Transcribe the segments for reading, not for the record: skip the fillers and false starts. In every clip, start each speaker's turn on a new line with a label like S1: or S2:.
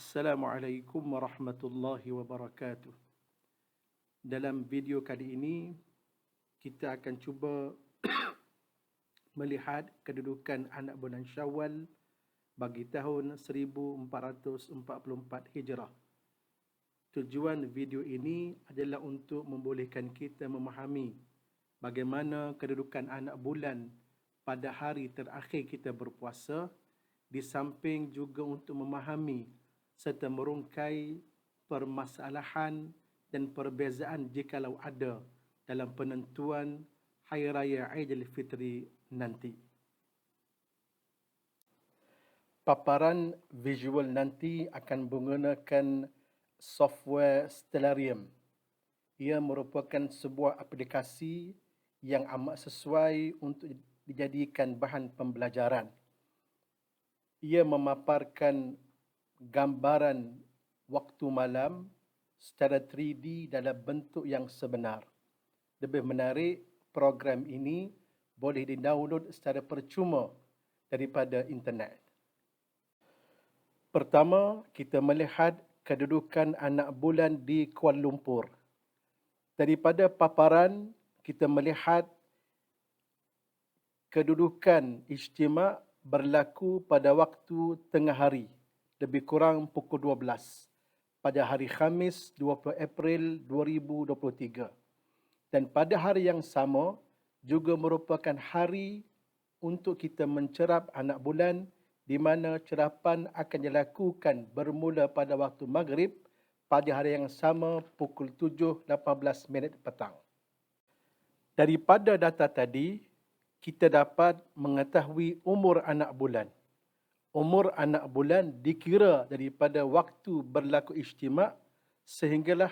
S1: Assalamualaikum warahmatullahi wabarakatuh. Dalam video kali ini, kita akan cuba melihat kedudukan anak bulan Syawal bagi tahun 1444 Hijrah. Tujuan video ini adalah untuk membolehkan kita memahami bagaimana kedudukan anak bulan pada hari terakhir kita berpuasa, di samping juga untuk memahami serta merungkai permasalahan dan perbezaan jikalau ada dalam penentuan Hari Raya Aidilfitri nanti. Paparan visual nanti akan menggunakan software Stellarium. Ia merupakan sebuah aplikasi yang amat sesuai untuk dijadikan bahan pembelajaran. Ia memaparkan gambaran waktu malam secara 3D dalam bentuk yang sebenar. Lebih menarik, program ini boleh di-download secara percuma daripada internet. Pertama, kita melihat kedudukan anak bulan di Kuala Lumpur. Daripada paparan, kita melihat kedudukan ijtima' berlaku pada waktu tengah hari, lebih kurang pukul 12, pada hari Khamis 20 April 2023. Dan pada hari yang sama, juga merupakan hari untuk kita mencerap anak bulan, di mana cerapan akan dilakukan bermula pada waktu maghrib pada hari yang sama pukul 7.18 petang. Daripada data tadi, kita dapat mengetahui umur anak bulan. Umur anak bulan dikira daripada waktu berlaku ijtima' sehinggalah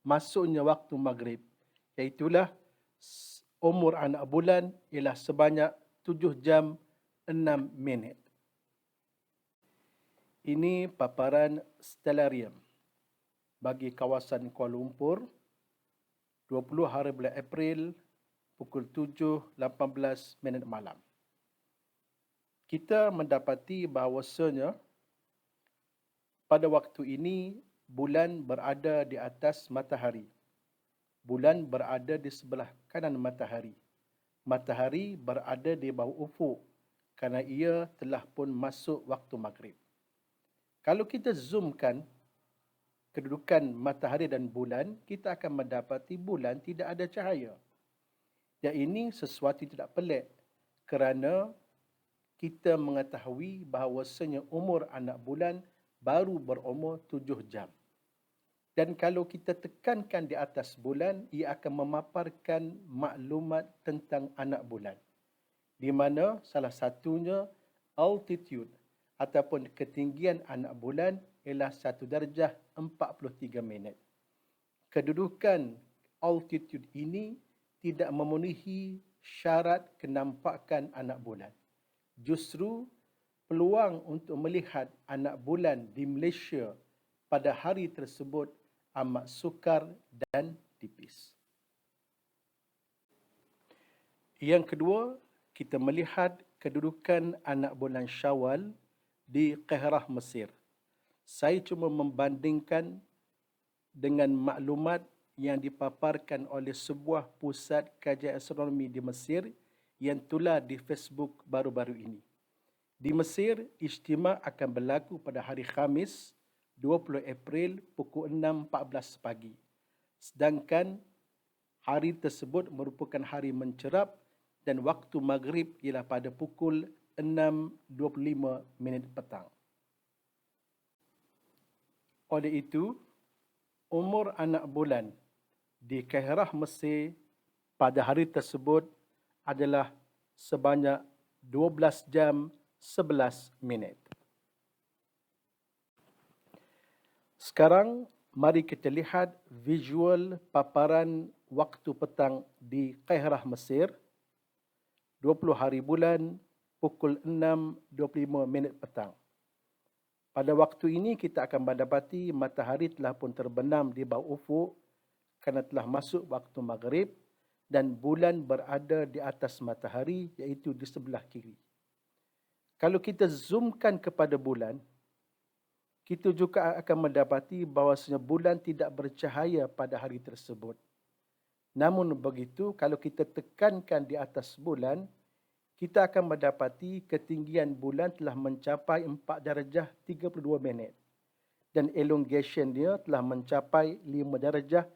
S1: masuknya waktu maghrib. Iaitulah umur anak bulan ialah sebanyak 7 jam 6 minit. Ini paparan Stellarium bagi kawasan Kuala Lumpur 20 hari bulan April pukul 7.18 malam. Kita mendapati bahawasanya pada waktu ini bulan berada di atas matahari. Bulan berada di sebelah kanan matahari. Matahari berada di bawah ufuk kerana ia telah pun masuk waktu maghrib. Kalau kita zoomkan kedudukan matahari dan bulan, kita akan mendapati bulan tidak ada cahaya. Dan ini sesuatu yang tidak pelik kerana kita mengetahui bahawasanya umur anak bulan baru berumur 7 jam. Dan kalau kita tekankan di atas bulan, ia akan memaparkan maklumat tentang anak bulan. Di mana salah satunya altitude ataupun ketinggian anak bulan ialah 1 darjah 43 minit. Kedudukan altitude ini tidak memenuhi syarat kenampakan anak bulan. Justru peluang untuk melihat anak bulan di Malaysia pada hari tersebut amat sukar dan tipis. Yang kedua, kita melihat kedudukan anak bulan Syawal di Qairah, Mesir. Saya cuma membandingkan dengan maklumat yang dipaparkan oleh sebuah pusat kajian astronomi di Mesir yang tular di Facebook baru-baru ini. Di Mesir, ijtima' akan berlaku pada hari Khamis 20 April pukul 6.14 pagi. Sedangkan hari tersebut merupakan hari mencerap dan waktu maghrib ialah pada pukul 6.25 petang. Oleh itu, umur anak bulan di Qairah, Mesir pada hari tersebut adalah sebanyak 12 jam 11 minit. Sekarang, mari kita lihat visual paparan waktu petang di Qairah, Mesir 20 hari bulan pukul 6.25 petang. Pada waktu ini kita akan mendapati matahari telah pun terbenam di bawah ufuk kerana telah masuk waktu maghrib dan bulan berada di atas matahari iaitu di sebelah kiri. Kalau kita zoomkan kepada bulan, Kita juga akan mendapati bahawasanya bulan tidak bercahaya pada hari tersebut. Namun begitu, kalau kita tekankan di atas bulan, kita akan mendapati ketinggian bulan telah mencapai 4 darjah 32 minit dan elongation dia telah mencapai 5 darjah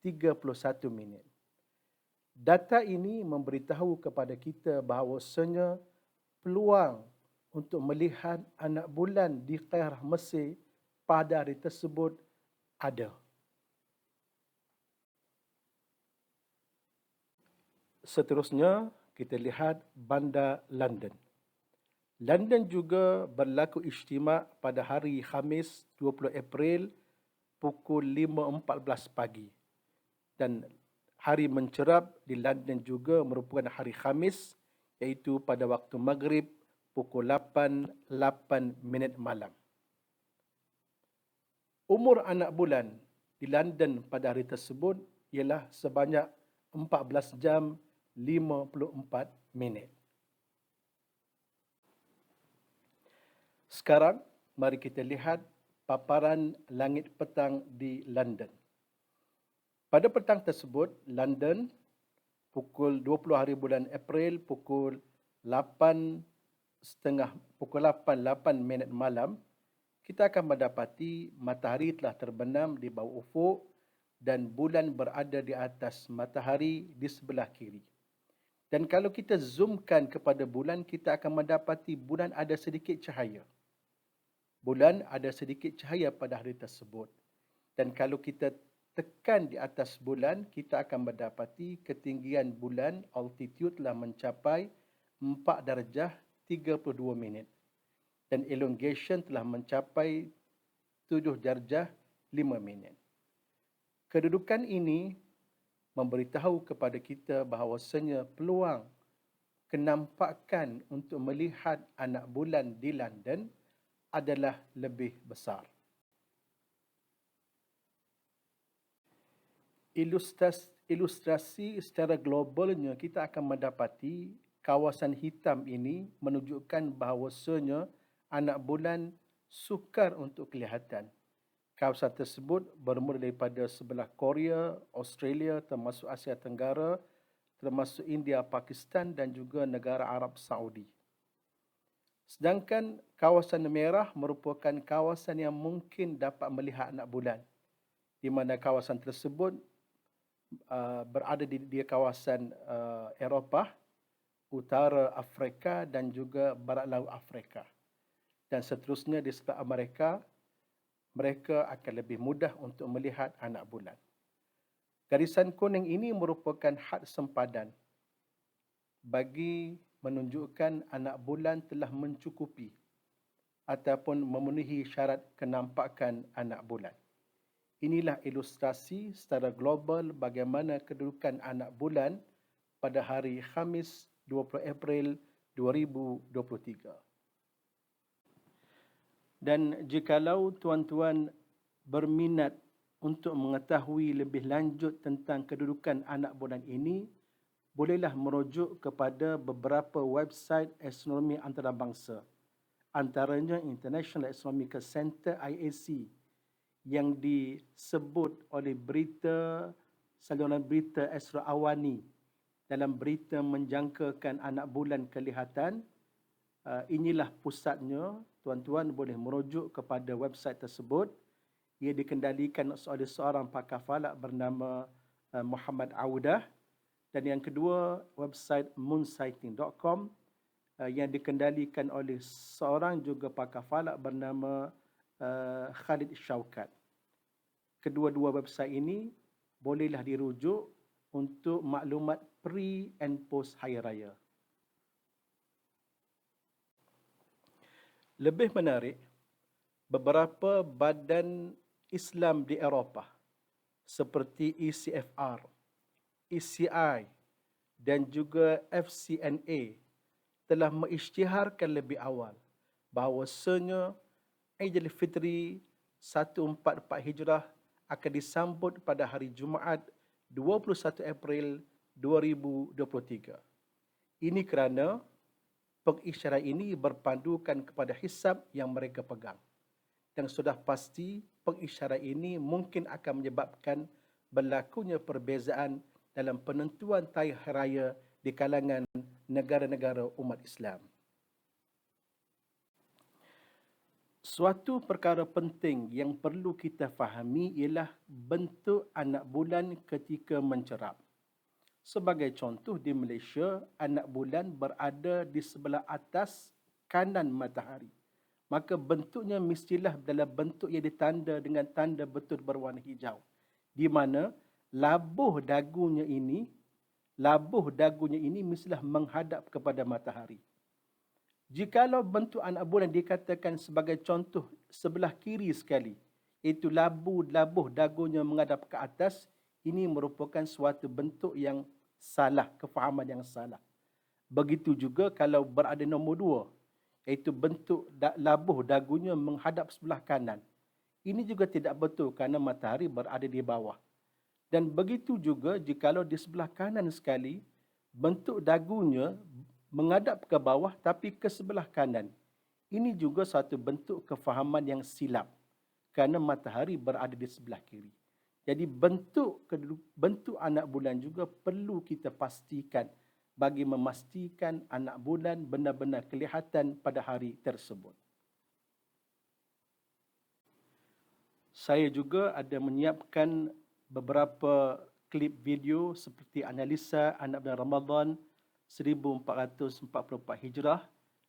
S1: 31 minit. Data ini memberitahu kepada kita bahawasanya peluang untuk melihat anak bulan di Kairah Mesir pada hari tersebut ada. Seterusnya, kita lihat bandar London. London juga berlaku ijtima' pada hari Khamis 20 April pukul 5.14 pagi. Dan hari mencerap di London juga merupakan hari Khamis, iaitu pada waktu Maghrib pukul 8.08 malam. Umur anak bulan di London pada hari tersebut ialah sebanyak 14 jam 54 minit. Sekarang, mari kita lihat paparan langit petang di London. Pada petang tersebut, London pukul 20 hari bulan April pukul 8.30 malam, kita akan mendapati matahari telah terbenam di bawah ufuk dan bulan berada di atas matahari di sebelah kiri. Dan kalau kita zoomkan kepada bulan, kita akan mendapati bulan ada sedikit cahaya. Bulan ada sedikit cahaya pada hari tersebut. Dan kalau kita tekan di atas bulan, kita akan mendapati ketinggian bulan, altitude telah mencapai 4 darjah 32 minit. Dan elongation telah mencapai 7 darjah 5 minit. Kedudukan ini memberitahu kepada kita bahawasanya peluang kenampakan untuk melihat anak bulan di London adalah lebih besar. Ilustrasi secara globalnya, kita akan mendapati kawasan hitam ini menunjukkan bahawasanya anak bulan sukar untuk kelihatan. Kawasan tersebut bermula daripada sebelah Korea, Australia, termasuk Asia Tenggara, termasuk India, Pakistan dan juga negara Arab Saudi. Sedangkan kawasan merah merupakan kawasan yang mungkin dapat melihat anak bulan, di mana kawasan tersebut berada di kawasan Eropah, utara Afrika dan juga barat laut Afrika. Dan seterusnya di sebelah Amerika, mereka akan lebih mudah untuk melihat anak bulan. Garisan kuning ini merupakan had sempadan bagi menunjukkan anak bulan telah mencukupi ataupun memenuhi syarat kenampakan anak bulan. Inilah ilustrasi secara global bagaimana kedudukan anak bulan pada hari Khamis 20 April 2023. Dan jikalau tuan-tuan berminat untuk mengetahui lebih lanjut tentang kedudukan anak bulan ini, bolehlah merujuk kepada beberapa website astronomi antarabangsa, antaranya International Astronomical Centre IAC, yang disebut oleh saluran berita Astro Awani dalam berita menjangkakan anak bulan kelihatan. Inilah pusatnya. Tuan-tuan boleh merujuk kepada website tersebut. Ia dikendalikan oleh seorang pakar falak bernama Muhammad Audah. Dan yang kedua, website moonsighting.com yang dikendalikan oleh seorang juga pakar falak bernama Khalid Shaukat. Kedua-dua website ini bolehlah dirujuk untuk maklumat pre and post Hari Raya. Lebih menarik, beberapa badan Islam di Eropah seperti ECFR, ECI dan juga FCNA telah mengisytiharkan lebih awal bahawasanya Aidilfitri 1444 Hijrah akan disambut pada hari Jumaat 21 April 2023. Ini kerana pengisyarat ini berpandukan kepada hisab yang mereka pegang. yang sudah pasti pengisyarat ini mungkin akan menyebabkan berlakunya perbezaan dalam penentuan tarikh raya di kalangan negara-negara umat Islam. Suatu perkara penting yang perlu kita fahami ialah bentuk anak bulan ketika mencerap. Sebagai contoh, di Malaysia, anak bulan berada di sebelah atas kanan matahari. Maka bentuknya mestilah dalam bentuk yang ditanda dengan tanda betul berwarna hijau. Di mana labuh dagunya ini mestilah menghadap kepada matahari. Jikalau bentuk anak bulan dikatakan sebagai contoh sebelah kiri sekali, iaitu labuh dagunya menghadap ke atas, ini merupakan suatu bentuk yang salah, kefahaman yang salah. Begitu juga kalau berada nombor 2, iaitu bentuk labuh dagunya menghadap sebelah kanan. Ini juga tidak betul kerana matahari berada di bawah. Dan begitu juga jikalau di sebelah kanan sekali, bentuk dagunya menghadap ke bawah tapi ke sebelah kanan. Ini juga satu bentuk kefahaman yang silap kerana matahari berada di sebelah kiri. Jadi bentuk anak bulan juga perlu kita pastikan bagi memastikan anak bulan benar-benar kelihatan pada hari tersebut. Saya juga ada menyiapkan beberapa klip video seperti analisa anak bulan Ramadan 1444 Hijrah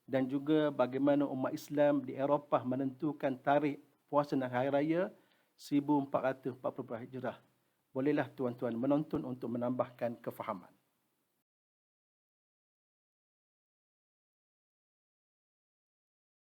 S1: dan juga bagaimana umat Islam di Eropah menentukan tarikh puasa dan hari raya 1444 Hijrah. Bolehlah tuan-tuan menonton untuk menambahkan kefahaman.